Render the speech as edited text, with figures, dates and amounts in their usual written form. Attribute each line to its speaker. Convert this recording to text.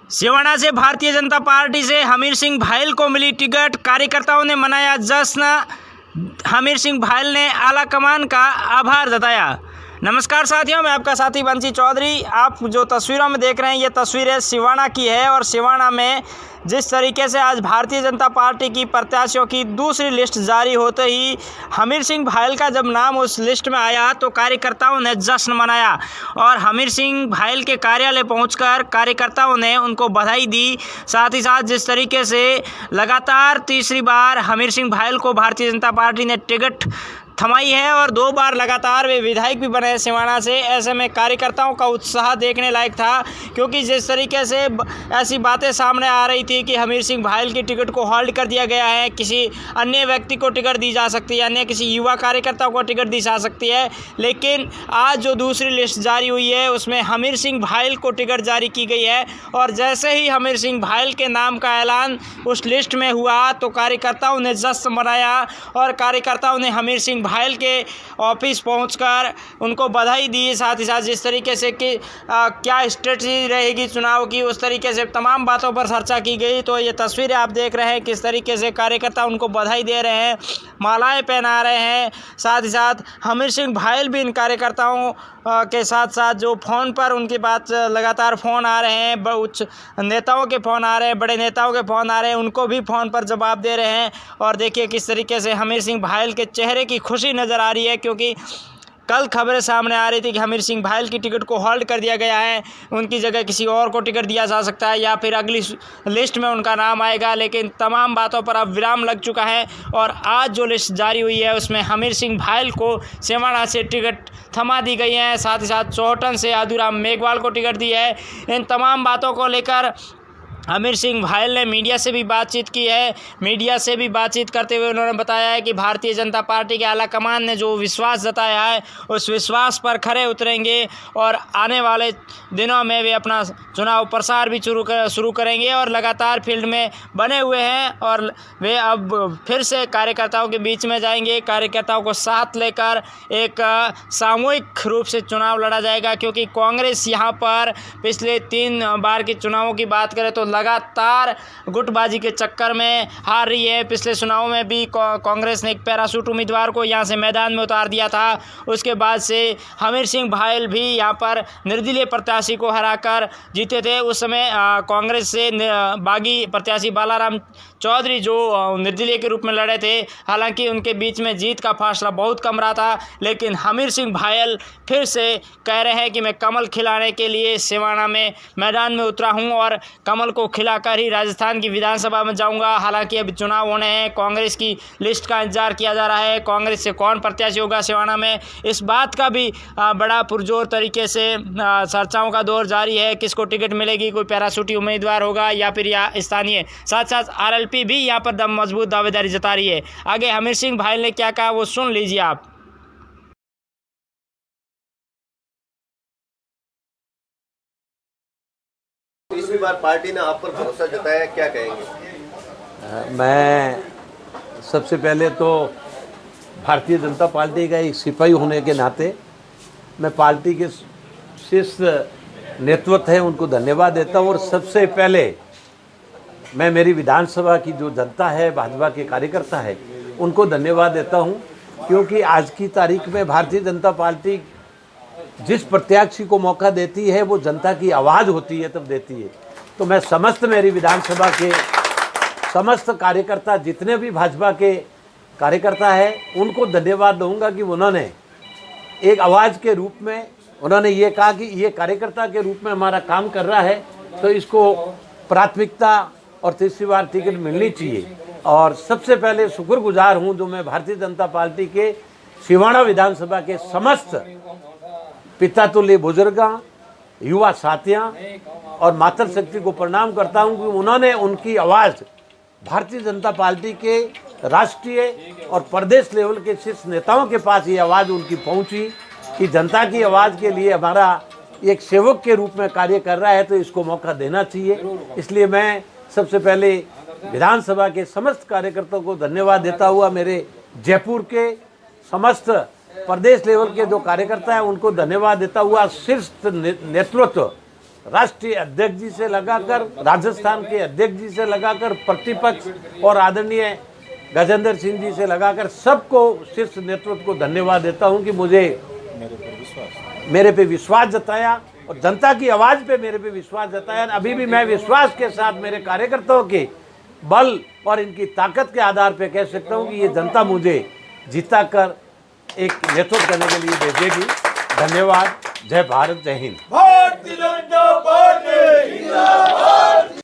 Speaker 1: सिवाना से भारतीय जनता पार्टी से हमीर सिंह भायल को मिली टिकट, कार्यकर्ताओं ने मनाया जश्न। हमीर सिंह भायल ने आला कमान का आभार जताया। नमस्कार साथियों, मैं आपका साथी बंसी चौधरी। आप जो तस्वीरों में देख रहे हैं ये तस्वीरें सिवाना की है और सिवाना में जिस तरीके से आज भारतीय जनता पार्टी की प्रत्याशियों की दूसरी लिस्ट जारी होते ही हमीर सिंह भायल का जब नाम उस लिस्ट में आया तो कार्यकर्ताओं ने जश्न मनाया और हमीर सिंह भायल के कार्यालय पहुंचकर कार्यकर्ताओं ने उनको बधाई दी। साथ ही साथ जिस तरीके से लगातार तीसरी बार हमीर सिंह भायल को भारतीय जनता पार्टी ने टिकट थमाई है और 2 बार लगातार वे विधायक भी बने सिवाना से, ऐसे में कार्यकर्ताओं का उत्साह देखने लायक था। क्योंकि जिस तरीके से ऐसी बातें सामने आ रही थी कि हमीर सिंह भायल की टिकट को होल्ड कर दिया गया है, किसी अन्य व्यक्ति को टिकट दी जा सकती है, अन्य किसी युवा कार्यकर्ता को टिकट दी जा सकती है, लेकिन आज जो दूसरी लिस्ट जारी हुई है उसमें हमीर सिंह भायल को टिकट जारी की गई है। और जैसे ही हमीर सिंह भायल के नाम का ऐलान उस लिस्ट में हुआ तो कार्यकर्ताओं ने जश्न मनाया और कार्यकर्ताओं ने हमीर सिंह भायल के ऑफिस पहुंचकर उनको बधाई दी। साथ ही साथ जिस तरीके से कि क्या स्ट्रेटजी रहेगी चुनाव की, उस तरीके से तमाम बातों पर चर्चा की गई। तो ये तस्वीरें आप देख रहे हैं किस तरीके से कार्यकर्ता उनको बधाई दे रहे हैं, मालाएं पहना रहे हैं। साथ ही साथ हमीर सिंह भायल भी इन कार्यकर्ताओं के साथ साथ जो फ़ोन पर उनकी बात लगातार फ़ोन आ रहे हैं, उच्च नेताओं के फ़ोन आ रहे हैं, बड़े नेताओं के फ़ोन आ रहे हैं, उनको भी फ़ोन पर जवाब दे रहे हैं। और देखिए किस तरीके से हमीर सिंह भायल के चेहरे की खुशी नज़र आ रही है, क्योंकि कल खबरें सामने आ रही थी कि हमीर सिंह भायल की टिकट को होल्ड कर दिया गया है, उनकी जगह किसी और को टिकट दिया जा सकता है या फिर अगली लिस्ट में उनका नाम आएगा। लेकिन तमाम बातों पर अब विराम लग चुका है और आज जो लिस्ट जारी हुई है उसमें हमीर सिंह भायल को सिवाना से टिकट थमा दी गई है। साथ ही साथ चौहटन से आदूराम मेघवाल को टिकट दी है। इन तमाम बातों को लेकर हमीर सिंह भायल ने मीडिया से भी बातचीत की है। मीडिया से भी बातचीत करते हुए उन्होंने बताया है कि भारतीय जनता पार्टी के आला कमान ने जो विश्वास जताया है उस विश्वास पर खरे उतरेंगे और आने वाले दिनों में वे अपना चुनाव प्रसार भी शुरू करेंगे और लगातार फील्ड में बने हुए हैं और वे अब फिर से कार्यकर्ताओं के बीच में जाएंगे। कार्यकर्ताओं को साथ लेकर एक सामूहिक रूप से चुनाव लड़ा जाएगा, क्योंकि कांग्रेस यहाँ पर पिछले 3 बार के चुनावों की बात करें तो लगातार गुटबाजी के चक्कर में हार रही है। पिछले चुनाव में भी कांग्रेस ने एक पैराशूट उम्मीदवार को यहाँ से मैदान में उतार दिया था। उसके बाद से हमीर सिंह भायल भी यहाँ पर निर्दलीय प्रत्याशी को हराकर जीते थे। उस समय कांग्रेस से बागी प्रत्याशी बालाराम चौधरी जो निर्दलीय के रूप में लड़े थे, हालांकि उनके बीच में जीत का फासला बहुत कम रहा था। लेकिन हमीर सिंह भायल फिर से कह रहे हैं कि मैं कमल खिलाने के लिए सिवाना में मैदान में उतरा हूं और कमल को खिलाकर ही राजस्थान की विधानसभा में जाऊंगा। हालांकि अभी चुनाव होने हैं, कांग्रेस की लिस्ट का इंतजार किया जा रहा है, कांग्रेस से कौन प्रत्याशी होगा सिवाना में, इस बात का भी बड़ा पुरजोर तरीके से चर्चाओं का दौर जारी है। किसको टिकट मिलेगी, कोई पैराशूटी उम्मीदवार होगा या फिर या स्थानीय। साथ साथ आरएलपी भी यहाँ पर मजबूत दावेदारी जता रही है। आगे हमीर सिंह भायल ने क्या कहा वो सुन लीजिए आप।
Speaker 2: तीसरी बार पार्टी ने आप पर भरोसा जताया, क्या कहेंगे?
Speaker 3: मैं सबसे पहले तो भारतीय जनता पार्टी का एक सिपाही होने के नाते मैं पार्टी के शीर्ष नेतृत्व है उनको धन्यवाद देता हूँ। और सबसे पहले मैं मेरी विधानसभा की जो जनता है, भाजपा के कार्यकर्ता है, उनको धन्यवाद देता हूँ, क्योंकि आज की तारीख में भारतीय जनता पार्टी जिस प्रत्याशी को मौका देती है वो जनता की आवाज़ होती है तब देती है। तो मैं समस्त मेरी विधानसभा के समस्त कार्यकर्ता, जितने भी भाजपा के कार्यकर्ता हैं, उनको धन्यवाद दूंगा कि उन्होंने एक आवाज़ के रूप में उन्होंने ये कहा कि ये कार्यकर्ता के रूप में हमारा काम कर रहा है तो इसको प्राथमिकता और तीसरी बार टिकट मिलनी चाहिए। और सबसे पहले शुक्रगुजार हूँ जो मैं भारतीय जनता पार्टी के सिवाना विधानसभा के समस्त पितातुल्य बुजुर्गों, युवा साथियों और मातृशक्ति को प्रणाम करता हूं कि उन्होंने उनकी आवाज़ भारतीय जनता पार्टी के राष्ट्रीय और प्रदेश लेवल के शीर्ष नेताओं के पास ये आवाज़ उनकी पहुंची कि जनता की आवाज़ के लिए हमारा एक सेवक के रूप में कार्य कर रहा है तो इसको मौका देना चाहिए। इसलिए मैं सबसे पहले विधानसभा के समस्त कार्यकर्ताओं को धन्यवाद देता हुआ मेरे जयपुर के समस्त प्रदेश लेवल के जो कार्यकर्ता हैं उनको धन्यवाद देता हुआ शीर्ष नेतृत्व राष्ट्रीय अध्यक्ष जी से लगाकर राजस्थान के अध्यक्ष जी से लगाकर प्रतिपक्ष और आदरणीय गजेंद्र सिंह जी से लगाकर सबको शीर्ष नेतृत्व को धन्यवाद देता हूं कि मुझे मेरे पे विश्वास जताया और जनता की आवाज़ पे मेरे पे विश्वास जताया। अभी भी मैं विश्वास के साथ मेरे कार्यकर्ताओं के बल और इनकी ताकत के आधार पे कह सकता हूं कि ये जनता मुझे जिता कर एक नेतृत्व करने के लिए भेजेगी। धन्यवाद। जय भारत, जय हिंद।
Speaker 4: भारतीय जनता पार्टी जिंदाबाद।